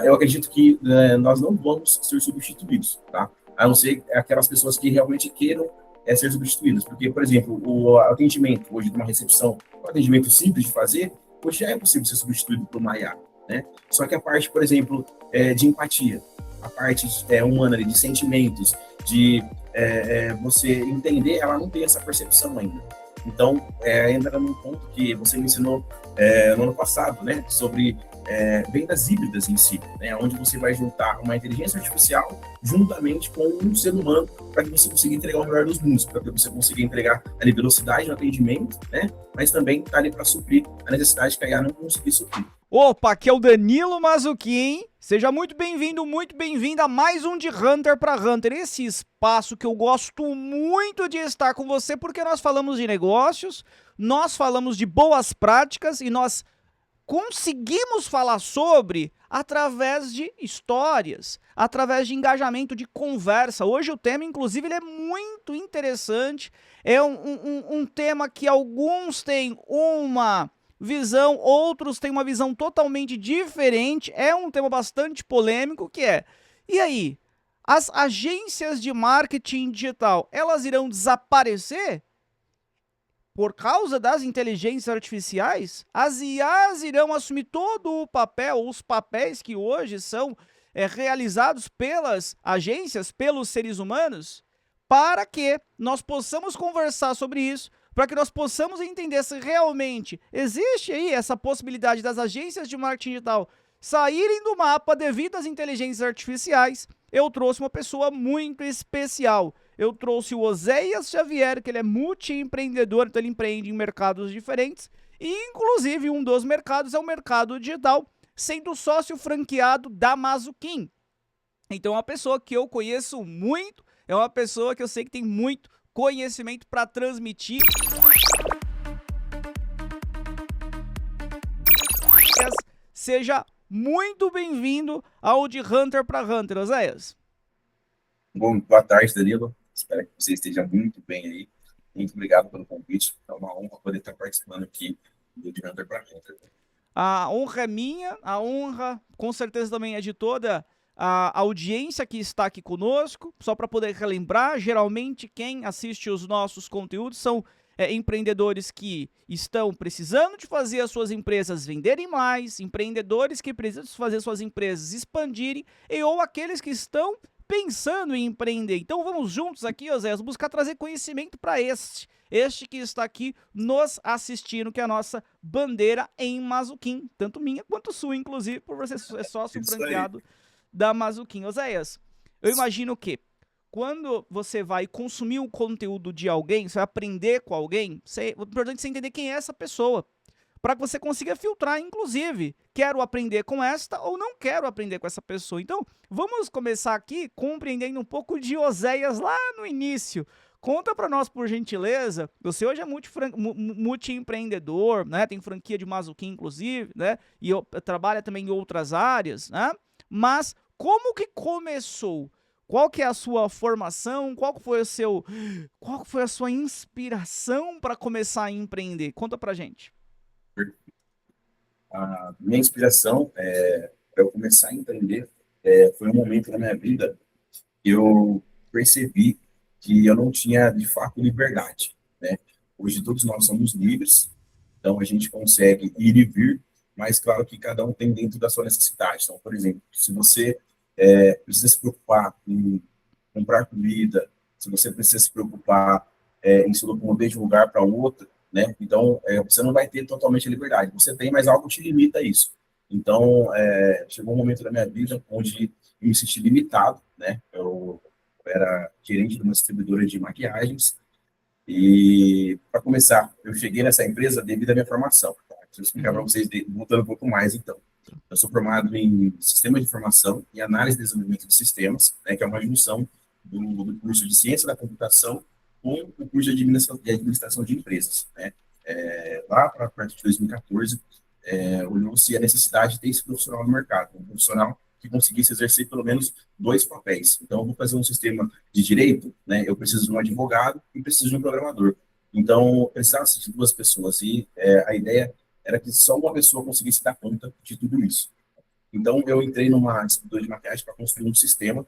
Eu acredito que nós não vamos ser substituídos, tá? A não ser aquelas pessoas que realmente queiram ser substituídas. Porque, por exemplo, o atendimento hoje de uma recepção, um atendimento simples de fazer, hoje já é possível ser substituído por uma IA, né? Só que a parte, por exemplo, de empatia, a parte humana, de sentimentos, de você entender, ela não tem essa percepção ainda. Então, ainda num ponto que você me ensinou no ano passado, né, sobre vendas híbridas em si, né, onde você vai juntar uma inteligência artificial juntamente com um ser humano para que você consiga entregar o melhor dos mundos, para que você consiga entregar ali velocidade no atendimento, né, mas também está ali para suprir a necessidade que a IA não conseguir suprir. Opa, aqui é o Danilo Mazzucchin. Seja muito bem-vindo, muito bem-vinda a mais um de Hunter para Hunter. Esse espaço que eu gosto muito de estar com você, porque nós falamos de negócios, nós falamos de boas práticas e nós conseguimos falar sobre através de histórias, através de engajamento, de conversa. Hoje o tema, inclusive, ele é muito interessante. É um tema que alguns têm uma visão, outros têm uma visão totalmente diferente. É um tema bastante polêmico, que é: e aí, as agências de marketing digital, elas irão desaparecer por causa das inteligências artificiais? As IAs irão assumir todo o papel, os papéis que hoje são realizados pelas agências, pelos seres humanos, para que nós possamos conversar sobre isso, para que nós possamos entender se realmente existe aí essa possibilidade das agências de marketing digital saírem do mapa devido às inteligências artificiais. Eu trouxe uma pessoa muito especial. Eu trouxe o Oséias Xavier, que ele é multi-empreendedor, então ele empreende em mercados diferentes, e inclusive um dos mercados é o mercado digital, sendo sócio franqueado da Mazzucchin. Então é uma pessoa que eu conheço muito, é uma pessoa que eu sei que tem muito conhecimento para transmitir. Seja muito bem-vindo ao de Hunter para Hunter, Oséias. Bom, boa tarde, Danilo. Espero que você esteja muito bem aí. Muito obrigado pelo convite. É uma honra poder estar participando aqui do de Hunter para Hunter. A honra é minha, a honra com certeza também é de toda a audiência que está aqui conosco. Só para poder relembrar, geralmente quem assiste os nossos conteúdos são empreendedores que estão precisando de fazer as suas empresas venderem mais, empreendedores que precisam fazer suas empresas expandirem, ou aqueles que estão pensando em empreender. Então vamos juntos aqui, Oséias, buscar trazer conhecimento para este que está aqui nos assistindo, que é a nossa bandeira em Mazzucchin, tanto minha quanto sua, inclusive, por você ser sócio franqueado da Mazzucchin. Oséias, eu imagino que quando você vai consumir o conteúdo de alguém, você vai aprender com alguém, o importante é você entender quem é essa pessoa, para que você consiga filtrar, inclusive, quero aprender com esta ou não quero aprender com essa pessoa. Então, vamos começar aqui compreendendo um pouco de Oséias lá no início. Conta para nós, por gentileza, você hoje é multi-empreendedor, né? Tem franquia de Mazzucchin, inclusive, né? E trabalha também em outras áreas, né? Mas como que começou? Qual que é a sua formação? Qual foi a sua inspiração para começar a empreender? Conta pra gente. A minha inspiração para eu começar a empreender foi um momento na minha vida que eu percebi que eu não tinha, de fato, liberdade, né? Hoje todos nós somos livres, então a gente consegue ir e vir, mas claro que cada um tem dentro da sua necessidade. Então, por exemplo, se você precisa se preocupar em comprar comida, se você precisa se preocupar em se locomover de um lugar para outro, né? Então, você não vai ter totalmente a liberdade. Você tem, mas algo te limita a isso. Então, chegou um momento da minha vida onde eu me senti limitado, né? Eu era gerente de uma distribuidora de maquiagens e, para começar, eu cheguei nessa empresa devido à minha formação. Tá? Deixa eu explicar para vocês, voltando um pouco mais, então. Eu sou formado em Sistemas de Informação e Análise e Desenvolvimento de Sistemas, né, que é uma junção do curso de Ciência da Computação com o curso de Administração de Empresas. Né? Lá para perto de 2014, olhou-se a necessidade de ter esse profissional no mercado, um profissional que conseguisse exercer pelo menos dois papéis. Então, eu vou fazer um sistema de direito, né? Eu preciso de um advogado e preciso de um programador. Então, precisava de duas pessoas e a ideia era que só uma pessoa conseguisse dar conta de tudo isso. Então, eu entrei numa distribuidora de maquiagem para construir um sistema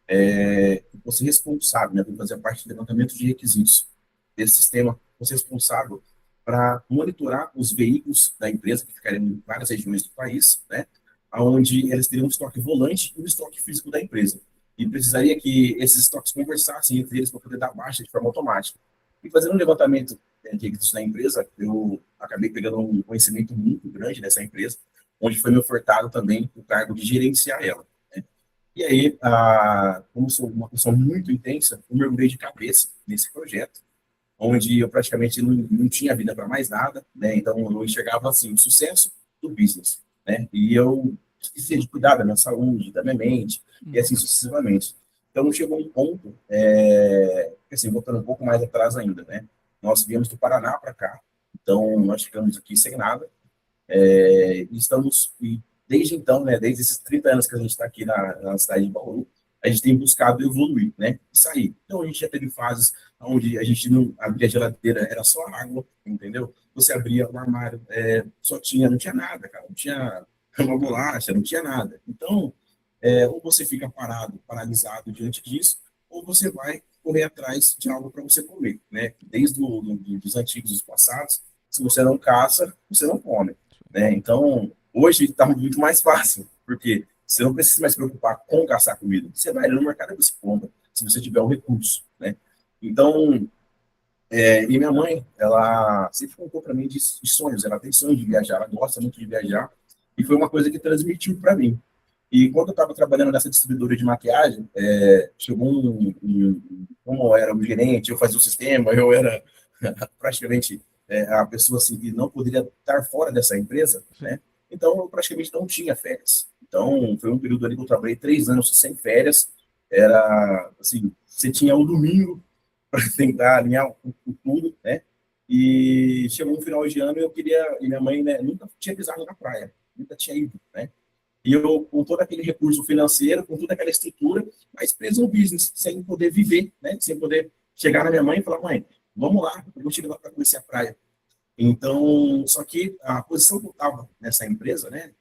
que fosse responsável, né, por fazer parte do levantamento de requisitos desse sistema, fosse responsável para monitorar os veículos da empresa, que ficariam em várias regiões do país, né, onde eles teriam um estoque volante e um estoque físico da empresa. E precisaria que esses estoques conversassem entre eles para poder dar baixa de forma automática. E fazendo um levantamento de requisitos da empresa, eu acabei pegando um conhecimento muito grande dessa empresa, onde foi me ofertado também o cargo de gerenciar ela. Né? E aí, como sou uma pessoa muito intensa, eu mergulhei de cabeça nesse projeto, onde eu praticamente não tinha vida para mais nada, né? Então eu enxergava assim o sucesso do business, né? E eu esquecia de cuidar da minha saúde, da minha mente e assim sucessivamente. Então chegou um ponto, assim, voltando um pouco mais atrás ainda, né? Nós viemos do Paraná para cá, então nós ficamos aqui sem nada, e estamos, e desde então, né, desde esses 30 anos que a gente está aqui na cidade de Bauru, a gente tem buscado evoluir, né, sair. Então, a gente já teve fases onde a gente não abria a geladeira, era só água, entendeu? Você abria o armário, não tinha nada, cara, não tinha uma bolacha, não tinha nada. Então, ou você fica parado, paralisado diante disso, ou você vai correr atrás de algo para você comer, né? Desde dos antigos, dos passados, se você não caça, você não come, né? Então, hoje está muito mais fácil, porque você não precisa mais se preocupar com caçar comida. Você vai no mercado e você compra, se você tiver o recurso, né? Então, e minha mãe, ela sempre contou para mim de sonhos, ela tem sonho de viajar, ela gosta muito de viajar, e foi uma coisa que transmitiu para mim. E quando eu estava trabalhando nessa distribuidora de maquiagem, chegou como eu era o gerente, eu fazia o sistema, eu era praticamente a pessoa assim, que não poderia estar fora dessa empresa, né? Então eu praticamente não tinha férias. Então foi um período ali que eu trabalhei 3 anos sem férias. Era assim, você tinha um domingo para tentar alinhar tudo, né? E chegou um final de ano e eu queria, e minha mãe, né, nunca tinha pisado na praia, nunca tinha ido, né? E eu, com todo aquele recurso financeiro, com toda aquela estrutura, mas preso no business, sem poder viver, né? Sem poder chegar na minha mãe e falar, mãe, vamos lá, eu vou te levar para conhecer a praia. Então, só que a posição que eu estava nessa empresa, né?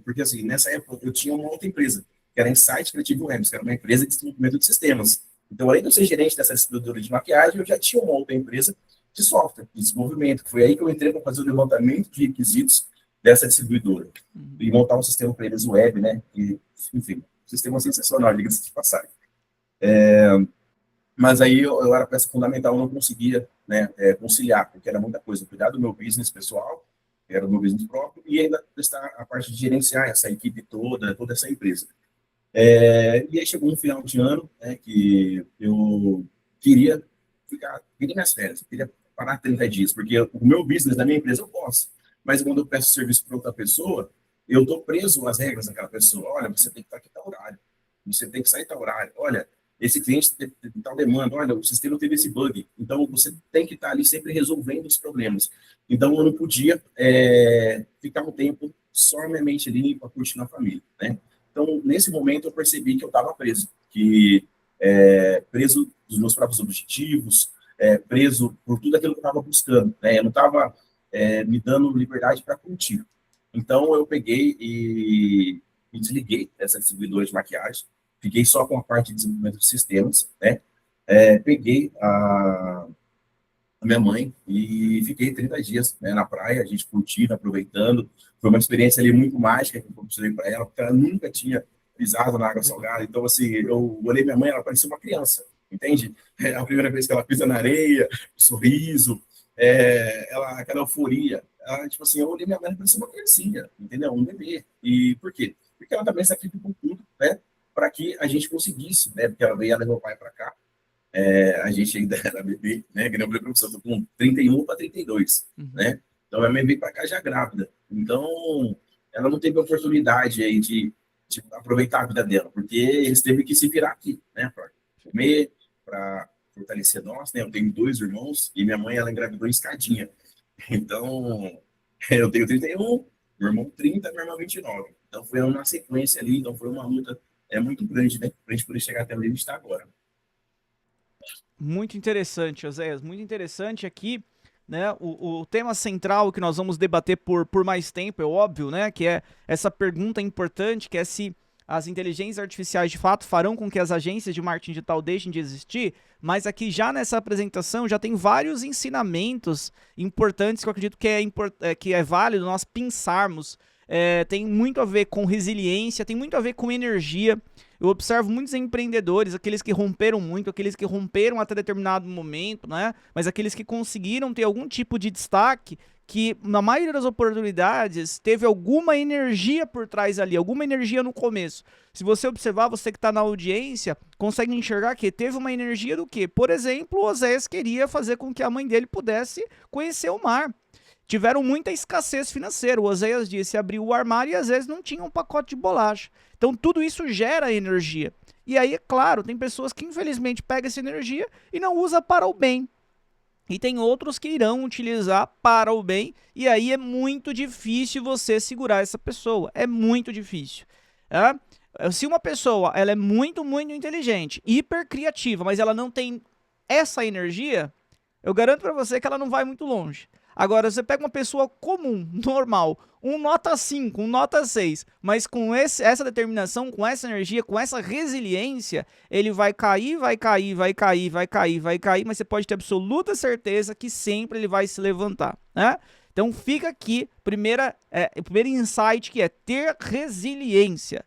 Porque assim, nessa época eu tinha uma outra empresa, que era Insight Creative Webs, que era uma empresa de desenvolvimento de sistemas. Então, além de eu ser gerente dessa distribuidora de maquiagem, eu já tinha uma outra empresa de software, de desenvolvimento, que foi aí que eu entrei para fazer o levantamento de requisitos dessa distribuidora e montar um sistema para eles web, né? E, enfim, um sistema sensacional, diga-se de passagem. Mas aí eu era peça fundamental, eu não conseguia, né, conciliar, porque era muita coisa, cuidar do meu business pessoal, que era o meu business próprio, e ainda prestar a parte de gerenciar essa equipe toda essa empresa. E aí chegou um final de ano, né, que eu queria queria minhas férias, eu queria parar 30 dias, porque o meu business da minha empresa eu posso, mas quando eu peço serviço para outra pessoa, eu estou preso às regras daquela pessoa. Olha, você tem que estar aqui tal horário, você tem que sair tal horário. Olha, esse cliente tem tal demanda, olha, o sistema teve esse bug, então você tem que estar ali sempre resolvendo os problemas. Então eu não podia ficar um tempo só minha mente ali para curtir na família, né? Então, nesse momento, eu percebi que eu estava preso, que preso dos meus próprios objetivos, preso por tudo aquilo que eu estava buscando, né? Eu não estava me dando liberdade para curtir. Então, eu peguei e me desliguei dessa distribuidora de maquiagem, fiquei só com a parte de desenvolvimento de sistemas, né? Peguei a minha mãe e fiquei 30 dias, né, na praia, a gente curtindo, aproveitando. Foi uma experiência ali muito mágica que eu mostrei para ela, porque ela nunca tinha pisado na água salgada. Então, assim, eu olhei minha mãe, ela parecia uma criança, entende? É a primeira vez que ela pisa na areia, o sorriso, aquela euforia. Ela, tipo assim, eu olhei minha mãe, ela parecia uma criancinha, entendeu? Um bebê. E por quê? Porque ela também sacrificou tudo, né? Para que a gente conseguisse, né? Porque ela veio, ela e meu pai para cá, a gente ainda era bebê, né? Que nem eu falei para você, eu tô com 31 para 32, né? Então, a minha mãe veio para cá já grávida. Então, ela não teve a oportunidade aí de aproveitar a vida dela, porque eles teve que se virar aqui, né? Para comer, para fortalecer nós, né? Eu tenho 2 irmãos e minha mãe, ela engravidou em escadinha. Então, eu tenho 31, meu irmão 30, minha irmã 29. Então, foi uma sequência ali, então foi uma luta muito grande, né? Para a gente poder chegar até onde a gente está agora. Muito interessante, Oséias, muito interessante aqui. né, o tema central que nós vamos debater por mais tempo, é óbvio, né, que é essa pergunta importante, que é se as inteligências artificiais de fato farão com que as agências de marketing digital deixem de existir, mas aqui já nessa apresentação já tem vários ensinamentos importantes que eu acredito que é válido nós pensarmos. Tem muito a ver com resiliência, tem muito a ver com energia. Eu observo muitos empreendedores, aqueles que romperam muito, aqueles que romperam até determinado momento, né? Mas aqueles que conseguiram ter algum tipo de destaque, que na maioria das oportunidades teve alguma energia por trás ali, alguma energia no começo. Se você observar, você que está na audiência, consegue enxergar que teve uma energia do quê? Por exemplo, o Oséias queria fazer com que a mãe dele pudesse conhecer o mar. Tiveram muita escassez financeira. O Oséias disse, abriu o armário e às vezes não tinha um pacote de bolacha. Então tudo isso gera energia. E aí, é claro, tem pessoas que infelizmente pegam essa energia e não usa para o bem. E tem outros que irão utilizar para o bem, e aí é muito difícil você segurar essa pessoa. É muito difícil. Se uma pessoa ela é muito, muito inteligente, hiper criativa, mas ela não tem essa energia, eu garanto para você que ela não vai muito longe. Agora, você pega uma pessoa comum, normal, um nota 5, um nota 6, mas com essa determinação, com essa energia, com essa resiliência, ele vai cair, vai cair, vai cair, vai cair, vai cair, mas você pode ter absoluta certeza que sempre ele vai se levantar, né? Então fica aqui, o primeiro insight, que é ter resiliência.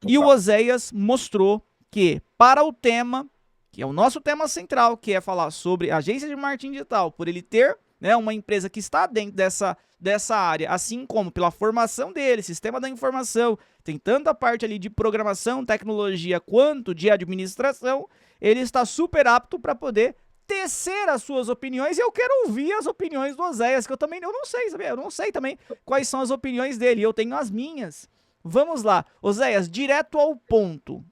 E o Oséias mostrou que para o tema, que é o nosso tema central, que é falar sobre agência de marketing digital, por ele ter, né, uma empresa que está dentro dessa área, assim como pela formação dele, sistema da informação, tem tanto a parte ali de programação, tecnologia, quanto de administração, ele está super apto para poder tecer as suas opiniões, e eu quero ouvir as opiniões do Oséias, que eu não sei, sabe? Eu não sei também quais são as opiniões dele, eu tenho as minhas. Vamos lá, Oséias, direto ao ponto.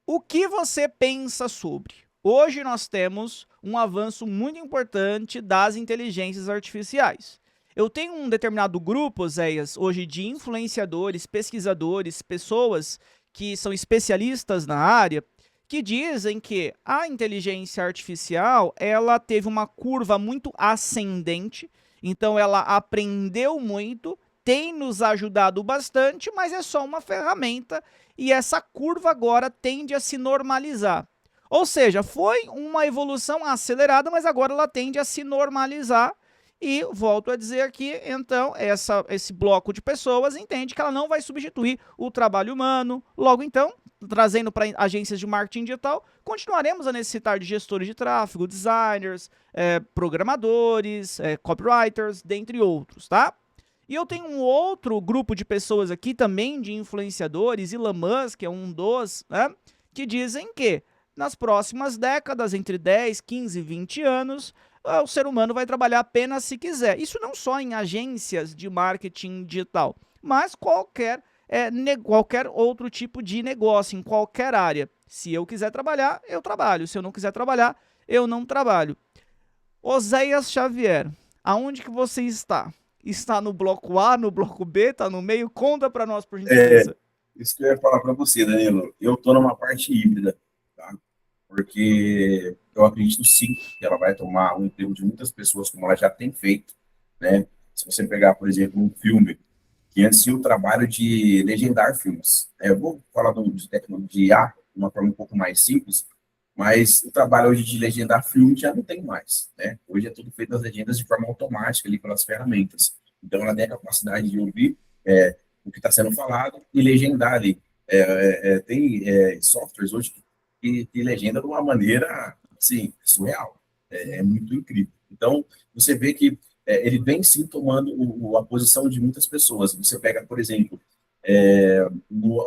O que você pensa sobre? Hoje nós temos um avanço muito importante das inteligências artificiais. Eu tenho um determinado grupo, Oséias, hoje de influenciadores, pesquisadores, pessoas que são especialistas na área, que dizem que a inteligência artificial ela teve uma curva muito ascendente, então ela aprendeu muito, tem nos ajudado bastante, mas é só uma ferramenta e essa curva agora tende a se normalizar. Ou seja, foi uma evolução acelerada, mas agora ela tende a se normalizar. E volto a dizer aqui, então, esse bloco de pessoas entende que ela não vai substituir o trabalho humano. Logo, então, trazendo para agências de marketing digital, continuaremos a necessitar de gestores de tráfego, designers, programadores, copywriters, dentre outros, tá? E eu tenho um outro grupo de pessoas aqui também, de influenciadores, Elon Musk é um dos, né, que dizem que nas próximas décadas, entre 10, 15 e 20 anos, o ser humano vai trabalhar apenas se quiser. Isso não só em agências de marketing digital, mas qualquer outro tipo de negócio, em qualquer área. Se eu quiser trabalhar, eu trabalho. Se eu não quiser trabalhar, eu não trabalho. Oséias Xavier, aonde que você está? Está no bloco A, no bloco B, está no meio? Conta para nós, por gentileza. Isso que eu ia falar para você, Danilo. Eu estou numa parte híbrida, tá? Porque eu acredito sim que ela vai tomar o emprego de muitas pessoas, como ela já tem feito, né? Se você pegar, por exemplo, um filme que antes tinha o trabalho de legendar filmes, né? Eu vou falar de tecnologia de uma forma um pouco mais simples, mas o trabalho hoje de legendar filme já não tem mais, né? Hoje é tudo feito nas legendas de forma automática ali pelas ferramentas. Então ela tem a capacidade de ouvir o que está sendo falado e legendar ali. Tem softwares hoje que legenda de uma maneira, assim, surreal. É muito incrível. Então, você vê que ele vem, sim, tomando a posição de muitas pessoas. Você pega, por exemplo,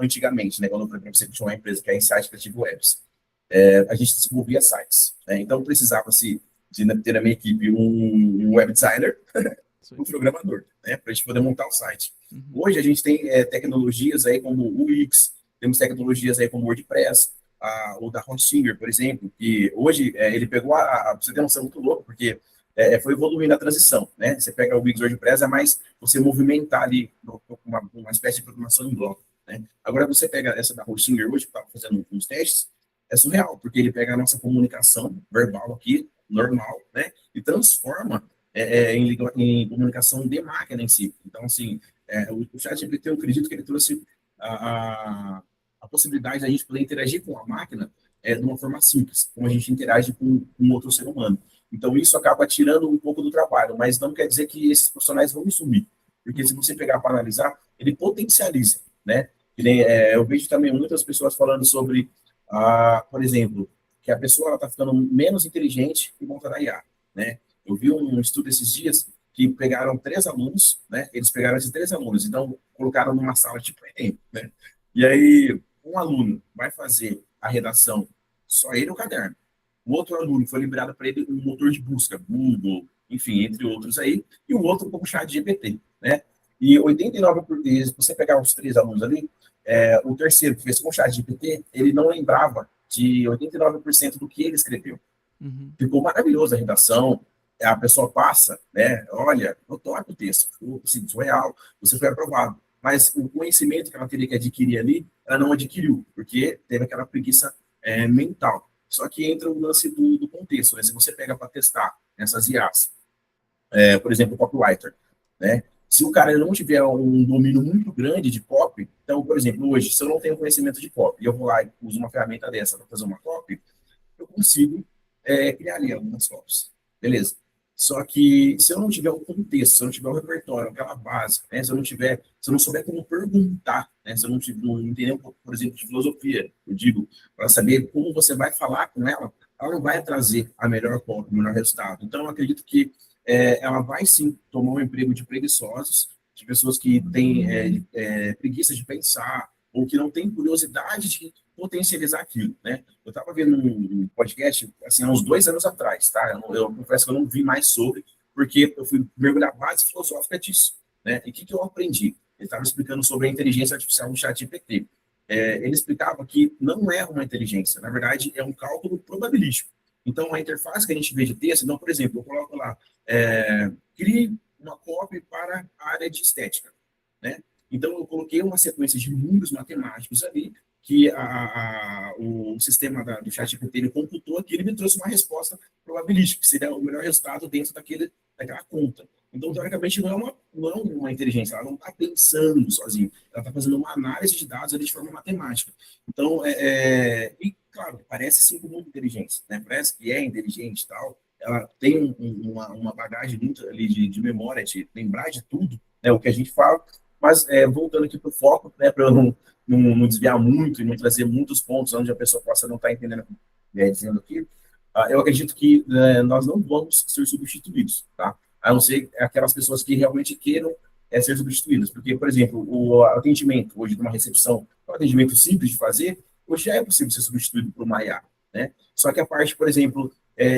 antigamente, né, quando eu falei para você que tinha uma empresa que é a Insight Creative Webs, a gente desenvolvia sites, né? Então, precisava-se de ter na minha equipe um web designer, um programador, né, para a gente poder montar o site. Hoje a gente tem tecnologias aí como o Wix, temos tecnologias aí como o WordPress, o da Hostinger, por exemplo, que hoje ele pegou você tem uma noção muito louca, porque foi evoluindo a transição, né? Você pega o Wix WordPress, é mais você movimentar ali uma espécie de programação em bloco, né? Agora você pega essa da Hostinger hoje, que está fazendo uns testes, é surreal, porque ele pega a nossa comunicação verbal aqui, normal, né? E transforma em comunicação de máquina em si. Então, assim, o ChatGPT, eu acredito que ele trouxe a possibilidade de a gente poder interagir com a máquina de uma forma simples, como a gente interage com outro ser humano. Então, isso acaba tirando um pouco do trabalho, mas não quer dizer que esses profissionais vão sumir, porque se você pegar para analisar, ele potencializa, né? Eu vejo também muitas pessoas falando sobre, por exemplo, que a pessoa está ficando menos inteligente por conta da IA, né? Eu vi um estudo esses dias que pegaram 3 alunos, né? Eles pegaram esses 3 alunos, então colocaram numa sala tipo Enem, né? E aí, um aluno vai fazer a redação, só ele o caderno. O outro aluno foi liberado para ele um motor de busca, Google, enfim, entre outros aí, e o outro com o chat GPT, né? E 89%, se você pegar os 3 alunos ali, o terceiro que fez com o chat GPT, ele não lembrava de 89% do que ele escreveu. Uhum. Ficou maravilhoso a redação, a pessoa passa, né? Olha, notório o texto, ficou assim, surreal, você foi aprovado. Mas o conhecimento que ela teria que adquirir ali, ela não adquiriu, porque teve aquela preguiça mental. Só que entra o lance do contexto, né? Se você pega para testar essas IAs, por exemplo, o copywriter, né? Se o cara não tiver um domínio muito grande de copy, então, por exemplo, hoje, se eu não tenho conhecimento de copy, e eu vou lá e uso uma ferramenta dessa para fazer uma copy, eu consigo criar ali algumas copies. Beleza. Só que se eu não tiver o contexto, se eu não tiver o repertório, aquela base, né, se eu não souber como perguntar, né, se eu não entender um pouco, por exemplo, de filosofia, eu digo, para saber como você vai falar com ela não vai trazer a melhor cópia, o melhor resultado. Então, eu acredito que ela vai sim tomar um emprego de preguiçosos, de pessoas que têm preguiça de pensar, ou que não têm curiosidade de potencializar aquilo, né? Eu estava vendo um podcast, assim, há uns 2 anos atrás, tá? Eu confesso que eu não vi mais sobre, porque eu fui mergulhar a base filosófica disso, né? E o que eu aprendi? Ele estava explicando sobre a inteligência artificial no ChatGPT. Ele explicava que não é uma inteligência, na verdade, é um cálculo probabilístico. Então, a interface que a gente vê de texto, então, por exemplo, eu coloco lá, crie uma copy para a área de estética, né? Então, eu coloquei uma sequência de números matemáticos ali, que o sistema do ChatGPT ele computou aquilo e me trouxe uma resposta probabilística, que seria o melhor resultado dentro daquela conta. Então, teoricamente, não é uma inteligência, ela não está pensando sozinha, ela está fazendo uma análise de dados ali de forma matemática. Então, e claro, parece sim como inteligência, né? Parece que é inteligente e tal, ela tem uma bagagem muito ali de memória, de lembrar de tudo, né, o que a gente fala, mas voltando aqui para o foco, né, para eu não desviar muito e não trazer muitos pontos onde a pessoa possa não estar entendendo, dizendo aqui, eu acredito que nós não vamos ser substituídos, tá? A não ser aquelas pessoas que realmente queiram ser substituídas, porque, por exemplo, o atendimento hoje de uma recepção, um atendimento simples de fazer, hoje já é possível ser substituído por uma IA, né? Só que a parte, por exemplo,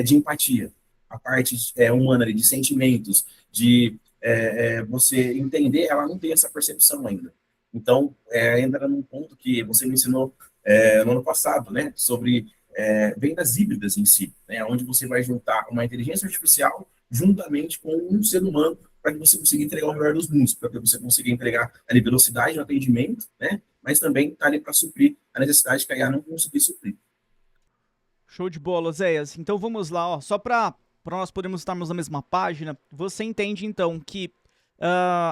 de empatia, a parte humana, de sentimentos, de você entender, ela não tem essa percepção ainda. Então, entra num ponto que você me ensinou no ano passado, né, sobre vendas híbridas em si, né, onde você vai juntar uma inteligência artificial juntamente com um ser humano para que você consiga entregar o melhor dos mundos, para que você consiga entregar ali velocidade no atendimento, né, mas também está ali para suprir a necessidade que a IA não conseguir suprir. Show de bola, Zéias. Então vamos lá, ó. Só para nós podermos estarmos na mesma página, você entende então que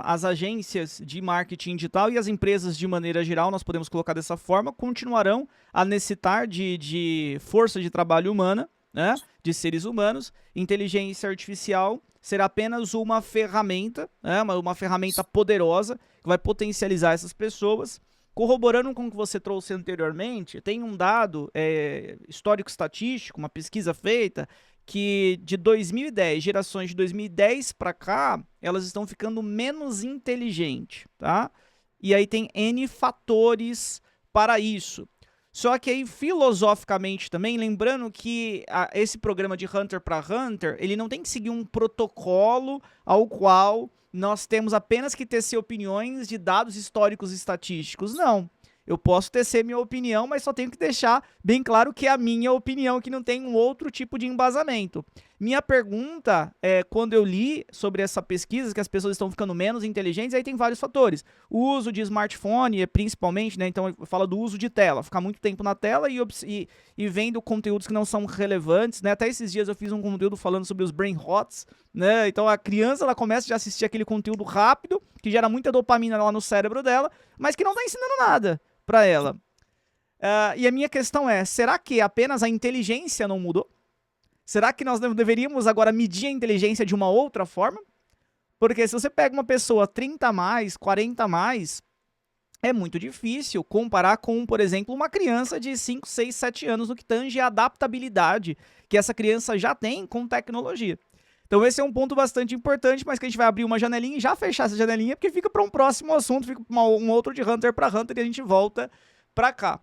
as agências de marketing digital e as empresas de maneira geral, nós podemos colocar dessa forma, continuarão a necessitar de força de trabalho humana, né, de seres humanos. Inteligência artificial será apenas uma ferramenta, né, uma ferramenta poderosa que vai potencializar essas pessoas. Corroborando com o que você trouxe anteriormente, tem um dado histórico-estatístico, uma pesquisa feita, que de 2010, gerações de 2010 para cá, elas estão ficando menos inteligentes, tá? E aí tem N fatores para isso. Só que aí, filosoficamente também, lembrando que esse programa de Hunter para Hunter, ele não tem que seguir um protocolo ao qual nós temos apenas que tecer opiniões de dados históricos e estatísticos. Não. Eu posso tecer minha opinião, mas só tenho que deixar bem claro que é a minha opinião, que não tem um outro tipo de embasamento. Minha pergunta, quando eu li sobre essa pesquisa, que as pessoas estão ficando menos inteligentes, aí tem vários fatores. O uso de smartphone, principalmente, né? Então, fala do uso de tela. Ficar muito tempo na tela e vendo conteúdos que não são relevantes, né? Até esses dias eu fiz um conteúdo falando sobre os brain rots, né? Então, a criança, ela começa a assistir aquele conteúdo rápido, que gera muita dopamina lá no cérebro dela, mas que não tá ensinando nada pra ela. E a minha questão é, será que apenas a inteligência não mudou? Será que nós deveríamos agora medir a inteligência de uma outra forma? Porque se você pega uma pessoa 30 a mais, 40 a mais, é muito difícil comparar com, por exemplo, uma criança de 5, 6, 7 anos no que tange a adaptabilidade que essa criança já tem com tecnologia. Então esse é um ponto bastante importante, mas que a gente vai abrir uma janelinha e já fechar essa janelinha, porque fica para um próximo assunto, fica para um outro de Hunter para Hunter e a gente volta para cá.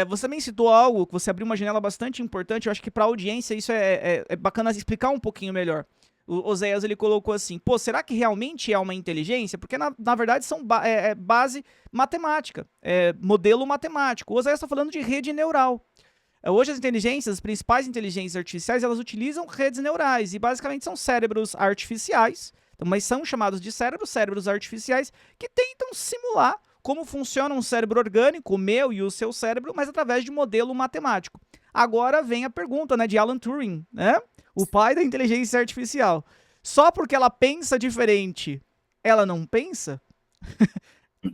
Você também citou algo, que você abriu uma janela bastante importante, eu acho que para a audiência isso é bacana explicar um pouquinho melhor. O Oséias, ele colocou assim, pô, será que realmente é uma inteligência? Porque na verdade são base matemática, modelo matemático. O Oséias está falando de rede neural. Hoje as inteligências, as principais inteligências artificiais, elas utilizam redes neurais e basicamente são cérebros artificiais, mas são chamados de cérebros artificiais que tentam simular como funciona um cérebro orgânico, o meu e o seu cérebro, mas através de modelo matemático. Agora vem a pergunta, né, de Alan Turing, né? O pai da inteligência artificial. Só porque ela pensa diferente, ela não pensa?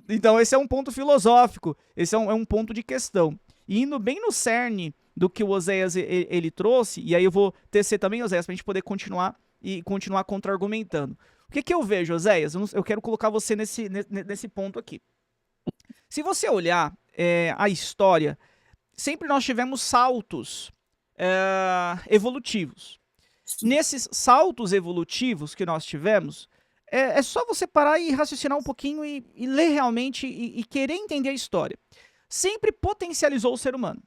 Então esse é um ponto filosófico, esse é um ponto de questão. E indo bem no cerne do que o Oséias ele trouxe, e aí eu vou tecer também, Oséias, para a gente poder continuar contra-argumentando. O que eu vejo, Oséias? Eu quero colocar você nesse ponto aqui. Se você olhar a história, sempre nós tivemos saltos evolutivos. Nesses saltos evolutivos que nós tivemos, é só você parar e raciocinar um pouquinho e ler realmente e querer entender a história. Sempre potencializou o ser humano.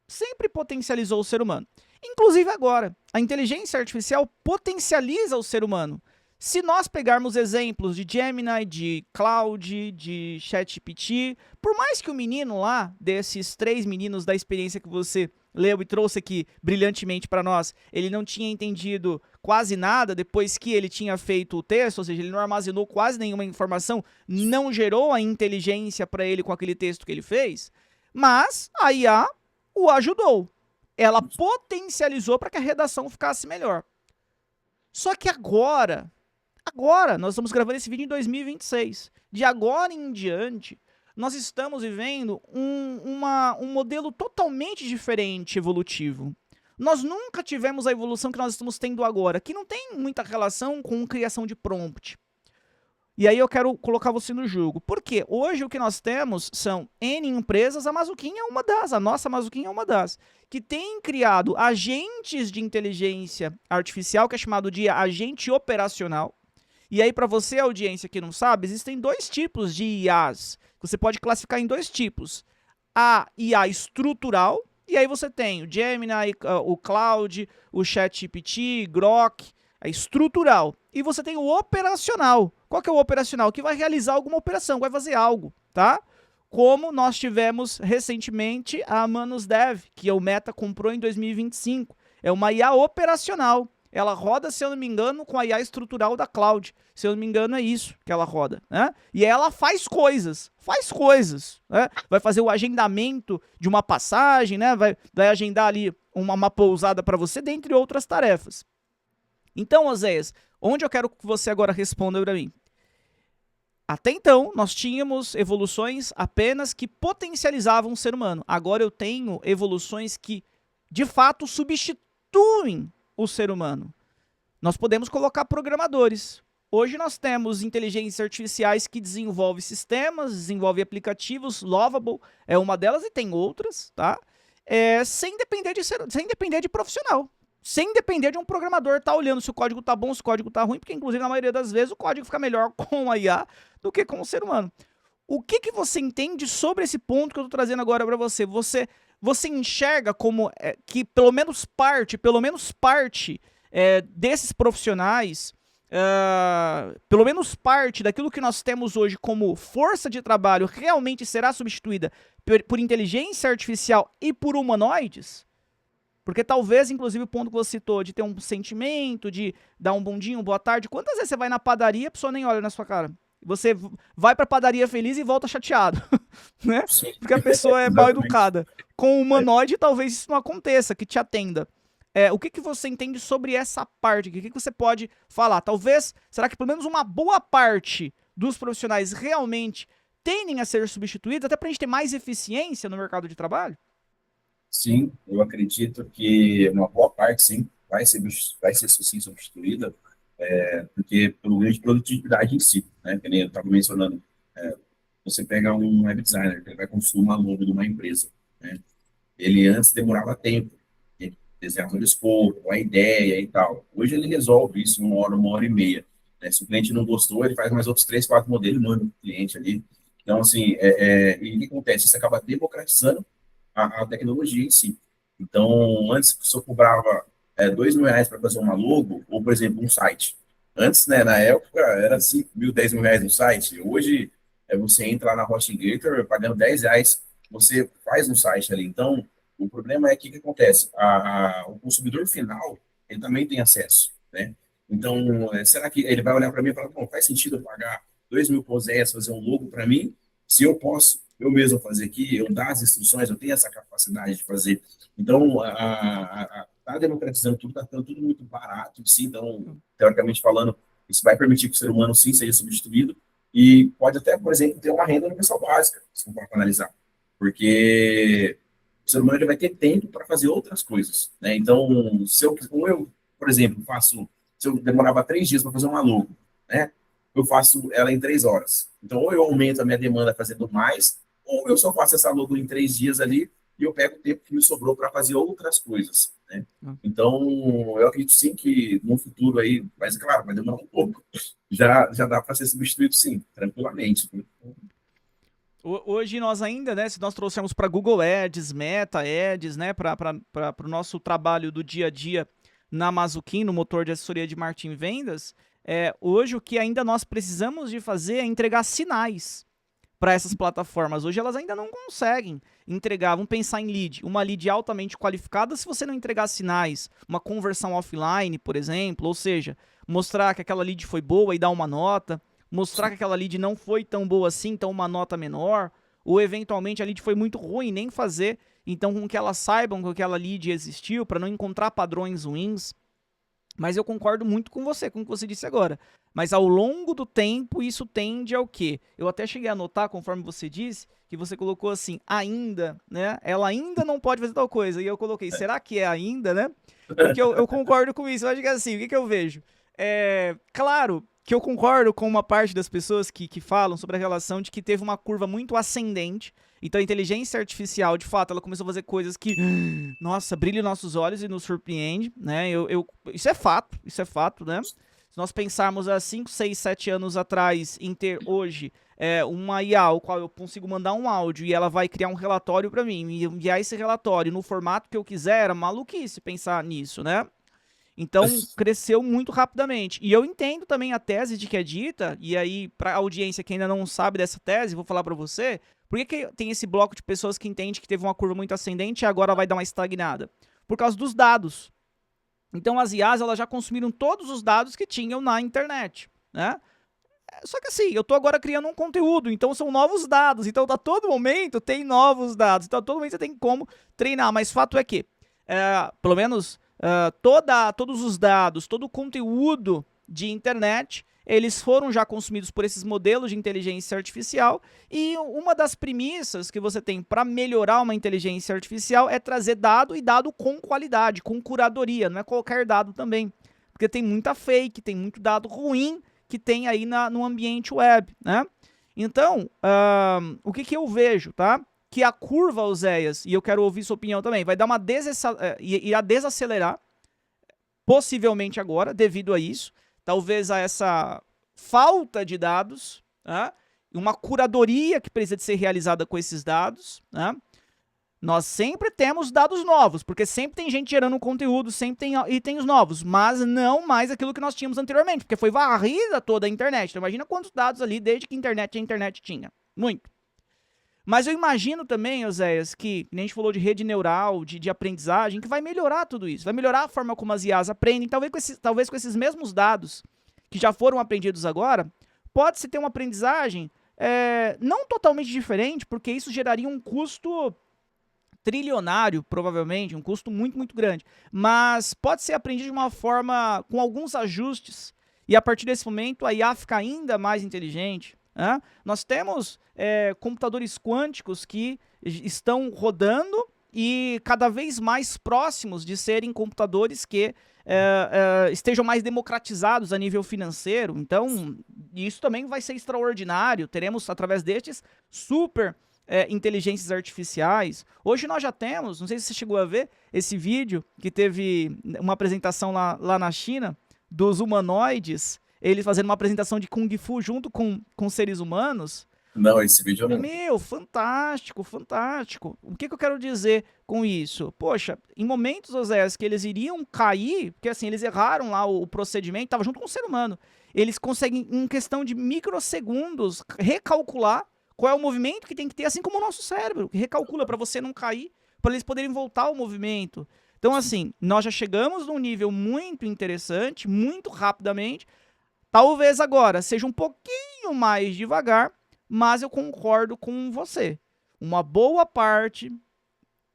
Sempre potencializou o ser humano. Inclusive agora, a inteligência artificial potencializa o ser humano. Se nós pegarmos exemplos de Gemini, de Claude, de ChatGPT, por mais que o menino lá, desses 3 meninos da experiência que você leu e trouxe aqui brilhantemente para nós, ele não tinha entendido quase nada depois que ele tinha feito o texto, ou seja, ele não armazenou quase nenhuma informação, não gerou a inteligência para ele com aquele texto que ele fez, mas a IA o ajudou. Ela potencializou para que a redação ficasse melhor. Só que agora, nós estamos gravando esse vídeo em 2026. De agora em diante, nós estamos vivendo um modelo totalmente diferente evolutivo. Nós nunca tivemos a evolução que nós estamos tendo agora, que não tem muita relação com criação de prompt. E aí eu quero colocar você no jogo. Por quê? Hoje o que nós temos são N empresas, a Mazuquinha é uma das, a nossa Mazuquinha é uma das, que tem criado agentes de inteligência artificial, que é chamado de agente operacional. E aí, para você, audiência que não sabe, existem 2 tipos de IAs. Você pode classificar em 2 tipos. A IA estrutural, e aí você tem o Gemini, o Claude, o ChatGPT, Grok, a estrutural. E você tem o operacional. Qual que é o operacional? Que vai realizar alguma operação, vai fazer algo, tá? Como nós tivemos recentemente a ManusDev, que o Meta comprou em 2025. É uma IA operacional. Ela roda, se eu não me engano, com a IA estrutural da Cloud. Se eu não me engano, é isso que ela roda, né? E ela faz coisas, né? Vai fazer o agendamento de uma passagem, né? Vai agendar ali uma pousada para você, dentre outras tarefas. Então, Oséias, onde eu quero que você agora responda para mim? Até então, nós tínhamos evoluções apenas que potencializavam o ser humano. Agora eu tenho evoluções que, de fato, substituem o ser humano. Nós podemos colocar programadores. Hoje nós temos inteligências artificiais que desenvolvem sistemas, desenvolvem aplicativos, Lovable é uma delas e tem outras, tá? Sem depender de profissional. Sem depender de um programador estar olhando se o código tá bom, se o código tá ruim, porque inclusive na maioria das vezes o código fica melhor com a IA do que com o ser humano. O que você entende sobre esse ponto que eu tô trazendo agora para você? Você enxerga como que pelo menos parte desses profissionais, pelo menos parte daquilo que nós temos hoje como força de trabalho realmente será substituída por inteligência artificial e por humanoides? Porque talvez, inclusive, o ponto que você citou de ter um sentimento, de dar um bom dia, uma boa tarde. Quantas vezes você vai na padaria e a pessoa nem olha na sua cara? Você vai pra padaria feliz e volta chateado, né? Sim, Porque a pessoa é mal exatamente. educada. Com o É, humanoide, talvez isso não aconteça, que te atenda. O que você entende sobre essa parte aqui? O que você pode falar? Talvez, será que pelo menos uma boa parte dos profissionais realmente tendem a ser substituídos, até pra gente ter mais eficiência no mercado de trabalho? sim, eu acredito que uma boa parte, sim, vai ser sim substituída, porque pelo ganho de produtividade em si, né? Que nem eu estava mencionando, você pega um web designer, que ele vai construir uma logo de uma empresa, né? Ele antes demorava tempo, ele desenhava o escopo, a ideia e tal. Hoje ele resolve isso em uma hora e meia, né? Se o cliente não gostou, ele faz mais outros três, quatro modelos e manda para o cliente ali. Então, assim, e o que acontece? Isso acaba democratizando a tecnologia em si. Então, antes, se eu cobrava R$ 2.000 para fazer uma logo, ou, por exemplo, um site. Antes, né, na época, era 5 mil, R$ 10.000 no site. Hoje, você entra lá na HostGator, pagando R$ 10, você faz um site ali. Então, o problema é que o que acontece? O consumidor final, ele também tem acesso, né? Então, será que ele vai olhar para mim e falar, bom, faz sentido eu pagar R$ 2.000 fazer um logo para mim, se eu posso eu mesmo fazer aqui, eu dar as instruções, eu tenho essa capacidade de fazer. Então, tá democratizando tudo, tá ficando tudo muito barato, sim. Então, teoricamente falando, isso vai permitir que o ser humano, sim, seja substituído e pode até, por exemplo, ter uma renda universal básica, se for para analisar. Porque o ser humano ele vai ter tempo para fazer outras coisas, né? Então, como eu, por exemplo, se eu demorava 3 dias para fazer uma logo, né? Eu faço ela em 3 horas. Então, ou eu aumento a minha demanda fazendo mais, ou eu só faço essa logo em 3 dias ali e eu pego o tempo que me sobrou para fazer outras coisas, né? Então, eu acredito sim que no futuro aí, mas claro, vai demorar um pouco. Já dá para ser substituído sim, tranquilamente. Hoje nós ainda, né, se nós trouxermos para Google Ads, Meta Ads, né, para o nosso trabalho do dia a dia na Mazuquim, no motor de assessoria de marketing e vendas, hoje o que ainda nós precisamos de fazer é entregar sinais para essas plataformas. Hoje elas ainda não conseguem entregar, vamos pensar em lead, uma lead altamente qualificada se você não entregar sinais, uma conversão offline, por exemplo, ou seja, mostrar que aquela lead foi boa e dar uma nota, mostrar que aquela lead não foi tão boa assim, então uma nota menor, ou eventualmente a lead foi muito ruim, nem fazer, então com que elas saibam que aquela lead existiu, para não encontrar padrões ruins. Mas eu concordo muito com você, com o que você disse agora. Mas ao longo do tempo, isso tende ao quê? Eu até cheguei a notar, conforme você disse, que você colocou assim, ainda, né? Ela ainda não pode fazer tal coisa. E eu coloquei, será que é ainda, né? Porque eu concordo com isso. Eu acho que é assim, o que eu vejo? Claro que eu concordo com uma parte das pessoas que falam sobre a relação de que teve uma curva muito ascendente. Então a inteligência artificial, de fato, ela começou a fazer coisas que, nossa, brilha nossos olhos e nos surpreende, né? Isso é fato, né? Se nós pensarmos há 5, 6, 7 anos atrás em ter hoje uma IA, ao qual eu consigo mandar um áudio e ela vai criar um relatório para mim, e enviar esse relatório no formato que eu quiser, era maluquice pensar nisso, né? Então, cresceu muito rapidamente. E eu entendo também a tese de que é dita, e aí, para a audiência que ainda não sabe dessa tese, vou falar para você, por que tem esse bloco de pessoas que entende que teve uma curva muito ascendente e agora vai dar uma estagnada? Por causa dos dados. Então, as IAs, elas já consumiram todos os dados que tinham na internet, né? Só que assim, eu tô agora criando um conteúdo, então são novos dados. Então, a todo momento tem novos dados. Então, a todo momento você tem como treinar. Mas fato é que, pelo menos todos os dados, todo o conteúdo de internet, eles foram já consumidos por esses modelos de inteligência artificial, e uma das premissas que você tem para melhorar uma inteligência artificial é trazer dado, e dado com qualidade, com curadoria, não é qualquer dado também, porque tem muita fake, tem muito dado ruim que tem aí no ambiente web, né? Então, o que eu vejo, tá? Que a curva, Oséias, e eu quero ouvir sua opinião também, vai dar irá desacelerar, possivelmente agora, devido a isso, talvez a essa falta de dados, né? Uma curadoria que precisa de ser realizada com esses dados, né? Nós sempre temos dados novos, porque sempre tem gente gerando conteúdo, sempre tem itens novos, mas não mais aquilo que nós tínhamos anteriormente, porque foi varrida toda a internet. Então imagina quantos dados ali desde que a internet tinha. Muito. Mas eu imagino também, Oséias, que nem a gente falou de rede neural, de aprendizagem, que vai melhorar tudo isso. Vai melhorar a forma como as IAs aprendem. Talvez com esses mesmos dados que já foram aprendidos agora, pode-se ter uma aprendizagem não totalmente diferente, porque isso geraria um custo trilionário, provavelmente, um custo muito, muito grande. Mas pode ser aprendido de uma forma com alguns ajustes, e a partir desse momento a IA fica ainda mais inteligente. Né? Nós temos computadores quânticos que estão rodando e cada vez mais próximos de serem computadores que estejam mais democratizados a nível financeiro. Então, isso também vai ser extraordinário. Teremos, através destes, super inteligências artificiais. Hoje nós já temos, não sei se você chegou a ver, esse vídeo que teve uma apresentação lá na China, dos humanoides, eles fazendo uma apresentação de Kung Fu junto com seres humanos. Não, esse vídeo eu não. Meu, fantástico, fantástico. O que eu quero dizer com isso? Poxa, em momentos, Osés, que eles iriam cair, porque assim, eles erraram lá o procedimento, estava junto com o ser humano. Eles conseguem, em questão de microsegundos, recalcular qual é o movimento que tem que ter, assim como o nosso cérebro, que recalcula para você não cair, para eles poderem voltar ao movimento. Então, assim, nós já chegamos num nível muito interessante, muito rapidamente. Talvez agora seja um pouquinho mais devagar, mas eu concordo com você. Uma boa parte,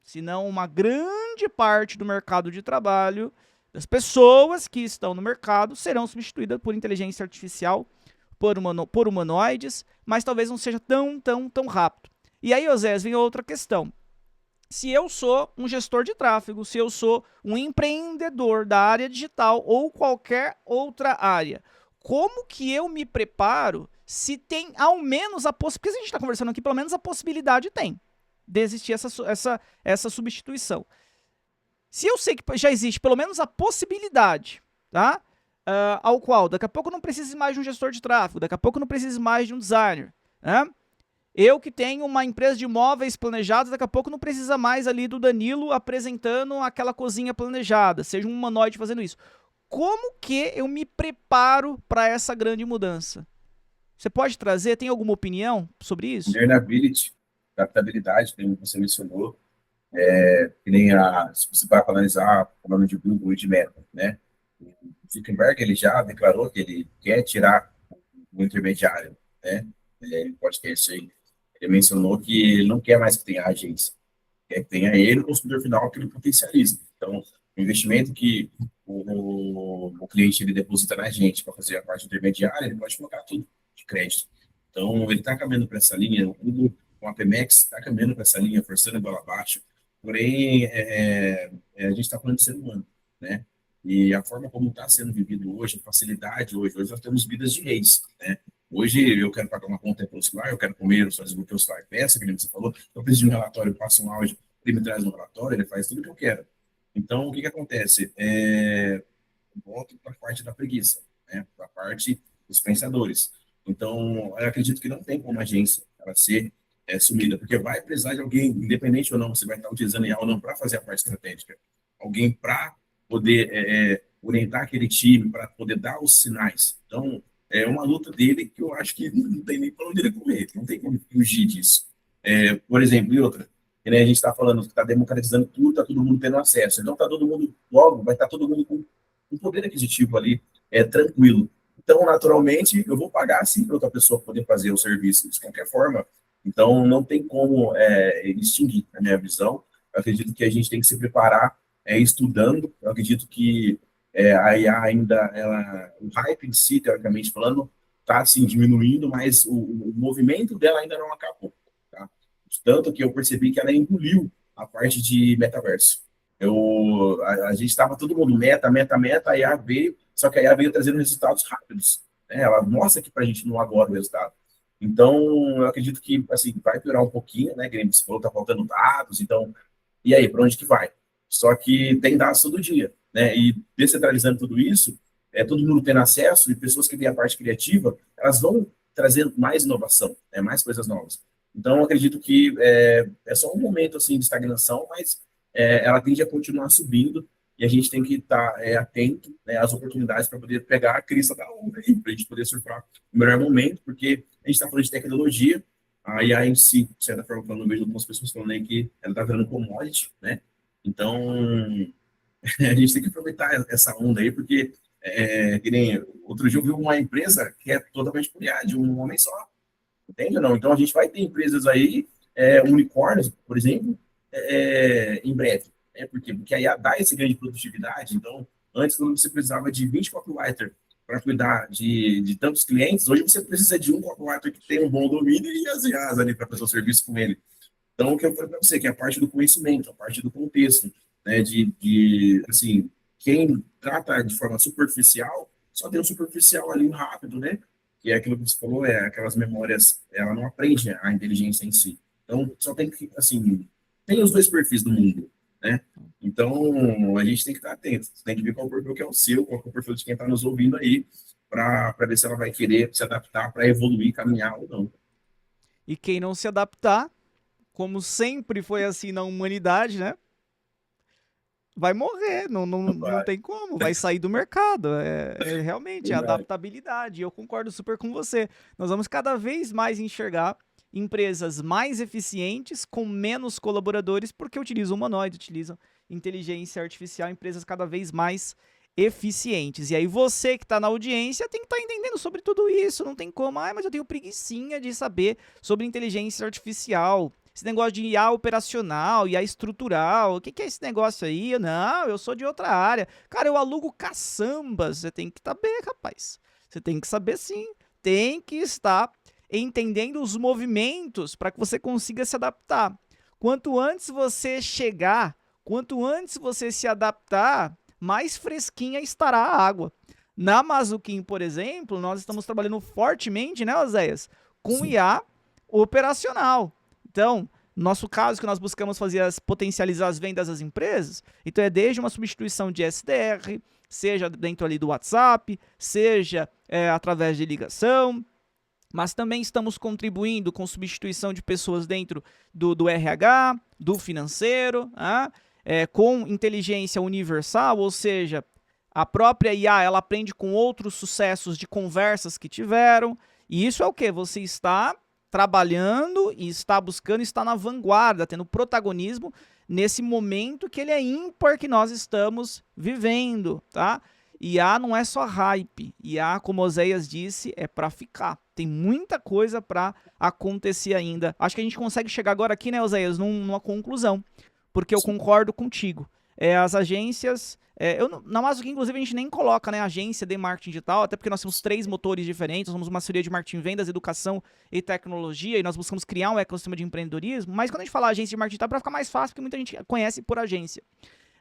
se não uma grande parte do mercado de trabalho, das pessoas que estão no mercado, serão substituídas por inteligência artificial, por humanoides, mas talvez não seja tão rápido. E aí, Osés, vem outra questão. Se eu sou um gestor de tráfego, se eu sou um empreendedor da área digital ou qualquer outra área, como que eu me preparo se tem ao menos a possibilidade, porque a gente está conversando aqui, pelo menos a possibilidade tem de existir essa substituição. Se eu sei que já existe pelo menos a possibilidade, tá? Ao qual daqui a pouco eu não preciso mais de um gestor de tráfego, daqui a pouco eu não preciso mais de um designer, né? Eu que tenho uma empresa de imóveis planejados, daqui a pouco não precisa mais ali do Danilo apresentando aquela cozinha planejada, seja um humanoide fazendo isso. Como que eu me preparo para essa grande mudança? Você pode trazer, tem alguma opinião sobre isso? Learnability, adaptabilidade, como você mencionou, que nem se você vai analisar o nome de Google e de Meta, né? O Zuckerberg, ele já declarou que ele quer tirar o intermediário, né? Em podcast aí, ele mencionou que ele não quer mais que tenha agência, quer que tenha ele, o consumidor final, que ele potencializa. Então, o investimento que o cliente ele deposita na gente para fazer a parte intermediária, ele pode colocar tudo de crédito. Então, ele está caminhando para essa linha, o Google, com a Pemex, está caminhando para essa linha, forçando a bola abaixo. Porém, a gente está falando de ser humano, né? E a forma como está sendo vivido hoje, a facilidade hoje nós temos vidas de reis, né? Hoje eu quero pagar uma conta pelo celular, eu quero comer, eu só desbloqueio o celular, peça, que você falou, eu preciso de um relatório, eu passo um áudio, ele me traz um relatório, ele faz tudo o que eu quero. Então, o que acontece? Volto para a parte da preguiça, né? Para a parte dos pensadores. Então, eu acredito que não tem como a agência ela ser sumida, porque vai precisar de alguém, independente ou não, você vai estar utilizando IA ou não, para fazer a parte estratégica. Alguém para poder orientar aquele time, para poder dar os sinais. Então, é uma luta dele que eu acho que não tem nem para onde ele correr, não tem como fugir disso. Por exemplo, e outra, que nem a gente está falando, que está democratizando tudo, está todo mundo tendo acesso. Então, está todo mundo, logo, vai estar todo mundo com um poder aquisitivo ali tranquilo. Então, naturalmente, eu vou pagar sim para outra pessoa poder fazer o serviço de qualquer forma. Então, não tem como extinguir, na minha visão. Eu acredito que a gente tem que se preparar estudando. Eu acredito que a IA ainda, o hype em si, teoricamente falando, está assim, diminuindo, mas o movimento dela ainda não acabou. Tá? Tanto que eu percebi que ela engoliu a parte de metaverso. A gente estava todo mundo meta, a IA veio, só que a IA veio trazendo resultados rápidos. Né? Ela mostra aqui para a gente no agora o resultado. Então, eu acredito que assim, vai piorar um pouquinho, né, Guilherme? Você falou que está faltando dados, então, e aí, para onde que vai? Só que tem dados todo dia, né? E descentralizando tudo isso, todo mundo tendo acesso, e pessoas que têm a parte criativa, elas vão trazer mais inovação, né, mais coisas novas. Então, eu acredito que é só um momento assim, de estagnação, mas ela tende a continuar subindo e a gente tem que estar atento, né, às oportunidades para poder pegar a crista da onda, para a gente poder surfar o melhor momento, porque a gente está falando de tecnologia, a IA em si, de certa forma, quando eu vejo algumas pessoas falando aí que ela está virando commodity, né? Então, a gente tem que aproveitar essa onda aí, porque, que nem outro dia eu vi uma empresa que é totalmente por IA, de um homem só, entende ou não? Então, a gente vai ter empresas aí, unicórnios, por exemplo, em breve. Né? Por quê? Porque a IA dá esse ganho de produtividade. Então, antes, quando você precisava de 20 copywriters para cuidar de tantos clientes, hoje você precisa de um copywriter que tem um bom domínio e as IAs ali para fazer o serviço com ele. Então, o que eu falei para você, que é a parte do conhecimento, a parte do contexto, né, assim, quem trata de forma superficial, só tem um superficial ali, um rápido, né, que é aquilo que você falou, aquelas memórias, ela não aprende a inteligência em si. Então, só tem que, assim, tem os dois perfis do mundo, né, então a gente tem que estar atento, tem que ver qual o perfil que é o seu, qual que é o perfil de quem está nos ouvindo aí, para ver se ela vai querer se adaptar para evoluir, caminhar ou não. E quem não se adaptar, como sempre foi assim na humanidade, né? Vai morrer, não Vai, tem como, vai sair do mercado. Realmente a verdade. adaptabilidade. Eu concordo super com você. Nós vamos cada vez mais enxergar empresas mais eficientes, com menos colaboradores, porque utilizam humanoide, utilizam inteligência artificial, empresas cada vez mais eficientes. E aí você que está na audiência tem que estar entendendo sobre tudo isso. Não tem como, mas eu tenho preguicinha de saber sobre inteligência artificial. Esse negócio de IA operacional, IA estrutural, o que é esse negócio aí? Não, eu sou de outra área. Cara, eu alugo caçambas. Você tem que saber, rapaz. Você tem que saber sim. Tem que estar entendendo os movimentos para que você consiga se adaptar. Quanto antes você chegar, quanto antes você se adaptar, mais fresquinha estará a água. Na Mazuquim, por exemplo, nós estamos trabalhando fortemente, né, Oséias, com Sim. IA operacional. Então, no nosso caso, que nós buscamos fazer potencializar as vendas das empresas, então é desde uma substituição de SDR, seja dentro ali do WhatsApp, seja através de ligação, mas também estamos contribuindo com substituição de pessoas dentro do RH, do financeiro, com inteligência universal, ou seja, a própria IA ela aprende com outros sucessos de conversas que tiveram, e isso é o que? Você está trabalhando e está buscando, está na vanguarda, tendo protagonismo nesse momento que ele é ímpar que nós estamos vivendo, tá? IA não é só hype, IA, como Oséias disse, é para ficar. Tem muita coisa para acontecer ainda. Acho que a gente consegue chegar agora aqui, né, Oséias, numa conclusão, porque eu concordo contigo. As agências... na Mazuki, inclusive, a gente nem coloca, né, agência de marketing digital, até porque nós temos 3 motores diferentes, nós somos uma assessoria de marketing, vendas, educação e tecnologia, e nós buscamos criar um ecossistema de empreendedorismo, mas quando a gente fala agência de marketing digital, é para ficar mais fácil, porque muita gente conhece por agência.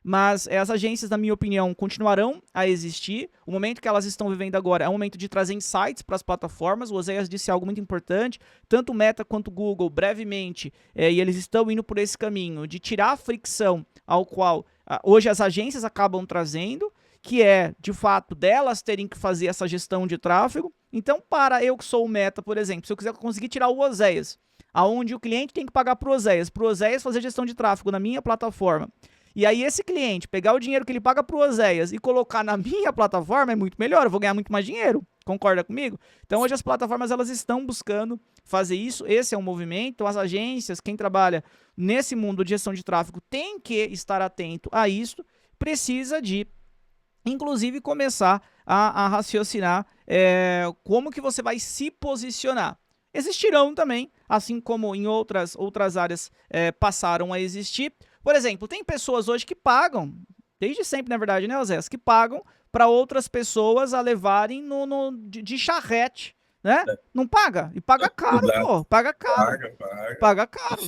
Mas as agências, na minha opinião, continuarão a existir. O momento que elas estão vivendo agora é um momento de trazer insights para as plataformas. O Oséias disse algo muito importante. Tanto o Meta quanto o Google, brevemente, e eles estão indo por esse caminho de tirar a fricção ao qual hoje as agências acabam trazendo, que é, de fato, delas terem que fazer essa gestão de tráfego. Então, para eu que sou o Meta, por exemplo, se eu quiser conseguir tirar o Oséias, aonde o cliente tem que pagar para o Oséias fazer gestão de tráfego na minha plataforma, e aí esse cliente pegar o dinheiro que ele paga pro Oséias e colocar na minha plataforma é muito melhor, eu vou ganhar muito mais dinheiro. Concorda comigo? Então hoje as plataformas elas estão buscando fazer isso, esse é um movimento. Então as agências, quem trabalha nesse mundo de gestão de tráfego tem que estar atento a isso, precisa de inclusive começar a raciocinar como que você vai se posicionar. Existirão também, assim como em outras áreas passaram a existir. Por exemplo, tem pessoas hoje que pagam, desde sempre, na verdade, né, Osés, que pagam para outras pessoas a levarem de charrete, né? Não paga? E paga caro, Exato. pô, paga caro. Paga. Paga caro.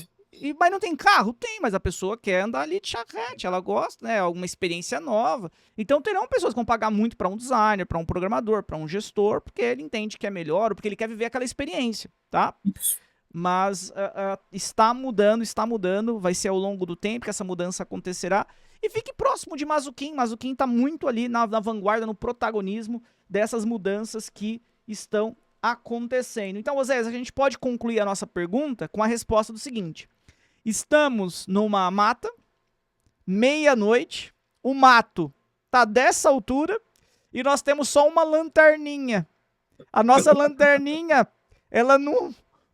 Mas não tem carro? Tem, mas a pessoa quer andar ali de charrete, ela gosta, né? Alguma experiência nova. Então terão pessoas que vão pagar muito para um designer, para um programador, para um gestor, porque ele entende que é melhor, ou porque ele quer viver aquela experiência, tá? Isso. Mas está mudando, vai ser ao longo do tempo que essa mudança acontecerá. E fique próximo de Mazuquim. Mazuquim está muito ali na vanguarda, no protagonismo dessas mudanças que estão acontecendo. Então, Oséias, a gente pode concluir a nossa pergunta com a resposta do seguinte. Estamos numa mata, meia-noite, o mato tá dessa altura e nós temos só uma lanterninha. A nossa lanterninha, ela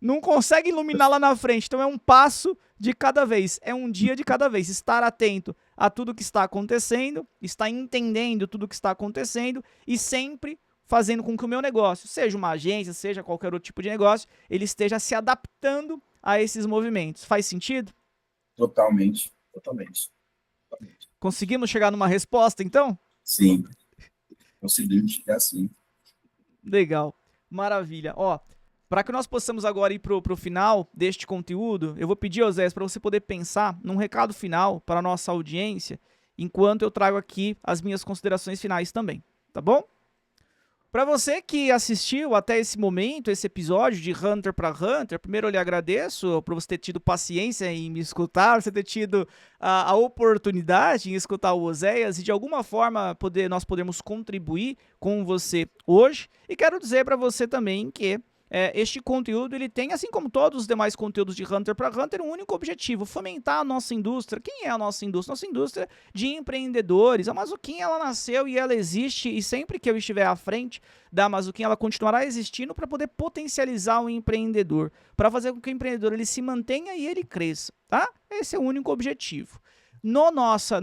não consegue iluminar lá na frente. Então é um passo de cada vez, é um dia de cada vez. Estar atento a tudo que está acontecendo, estar entendendo tudo que está acontecendo e sempre fazendo com que o meu negócio, seja uma agência, seja qualquer outro tipo de negócio, ele esteja se adaptando a esses movimentos. Faz sentido? Totalmente, totalmente, totalmente. Conseguimos chegar numa resposta, então? Sim, conseguimos chegar assim. Legal, maravilha. Ó, para que nós possamos agora ir pro final deste conteúdo, eu vou pedir, Oséias, para você poder pensar num recado final para a nossa audiência, enquanto eu trago aqui as minhas considerações finais também, tá bom? Para você que assistiu até esse momento, esse episódio de Hunter para Hunter, primeiro eu lhe agradeço por você ter tido paciência em me escutar, você ter tido a oportunidade em escutar o Oséias e de alguma forma nós podemos contribuir com você hoje. E quero dizer para você também que este conteúdo ele tem, assim como todos os demais conteúdos de Hunter para Hunter, um único objetivo: fomentar a nossa indústria. Quem é a nossa indústria? Nossa indústria de empreendedores. A Mazuquinha, ela nasceu e ela existe, e sempre que eu estiver à frente da Mazuquinha, ela continuará existindo para poder potencializar o empreendedor, para fazer com que o empreendedor ele se mantenha e ele cresça, tá? Esse é o único objetivo. Na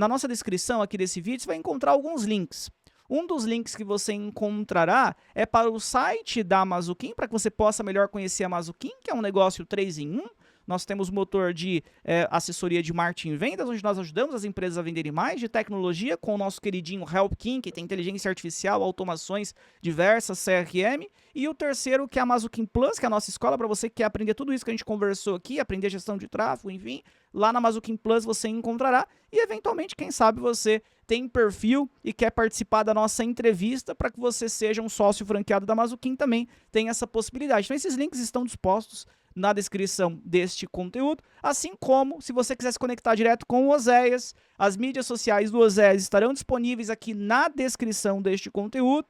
nossa descrição aqui desse vídeo, você vai encontrar alguns links. Um dos links que você encontrará é para o site da Mazuquim, para que você possa melhor conhecer a Mazuquim, que é um negócio 3 em 1. Nós temos motor de assessoria de marketing e vendas, onde nós ajudamos as empresas a venderem mais, de tecnologia, com o nosso queridinho HelpKing, que tem inteligência artificial, automações diversas, CRM. E o terceiro, que é a Mazuquim Plus, que é a nossa escola, para você que quer aprender tudo isso que a gente conversou aqui, aprender gestão de tráfego, enfim. Lá na Mazuquim Plus você encontrará. E, eventualmente, quem sabe você tem perfil e quer participar da nossa entrevista para que você seja um sócio franqueado da Mazuquim, também tem essa possibilidade. Então, esses links estão dispostos na descrição deste conteúdo, assim como, se você quiser se conectar direto com o Oséias, as mídias sociais do Oséias estarão disponíveis aqui na descrição deste conteúdo,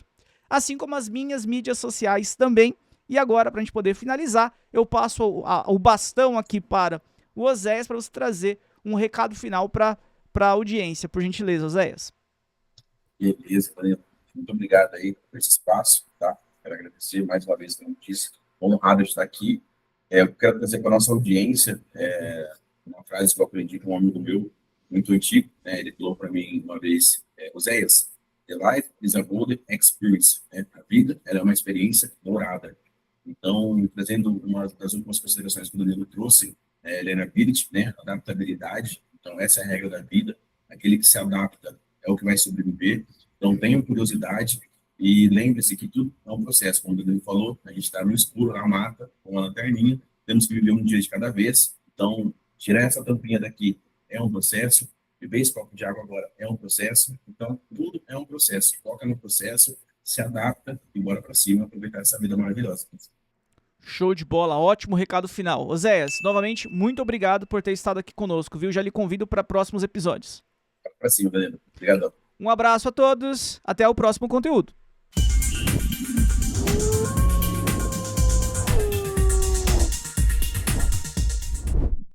assim como as minhas mídias sociais também. E agora, para a gente poder finalizar, eu passo o bastão aqui para o Oséias para você trazer um recado final para a audiência, por gentileza, Oséias. Beleza, Danilo. Muito obrigado aí por esse espaço, tá? Quero agradecer mais uma vez, como disse, honrado de estar aqui. Eu quero trazer para a nossa audiência uma frase que eu aprendi com um amigo meu, muito antigo, né? Ele falou para mim uma vez, Oséias, the life is a golden experience. Né? A vida ela é uma experiência dourada. Então, trazendo uma das últimas considerações que o Danilo trouxe, learnability, né? Adaptabilidade. Então, essa é a regra da vida. Aquele que se adapta é o que vai sobreviver. Então, tenham curiosidade e lembre-se que tudo é um processo. Como o Danilo falou, a gente está no escuro, na mata, com uma lanterninha, temos que viver um dia de cada vez. Então, tirar essa tampinha daqui é um processo, beber esse copo de água agora é um processo. Então, tudo é um processo. Foca no processo, se adapta e bora para cima, aproveitar essa vida maravilhosa. Show de bola, ótimo recado final. Oséias, novamente, muito obrigado por ter estado aqui conosco, viu? Já lhe convido para próximos episódios. Para cima, Danilo. Obrigadão. Um abraço a todos, até o próximo conteúdo.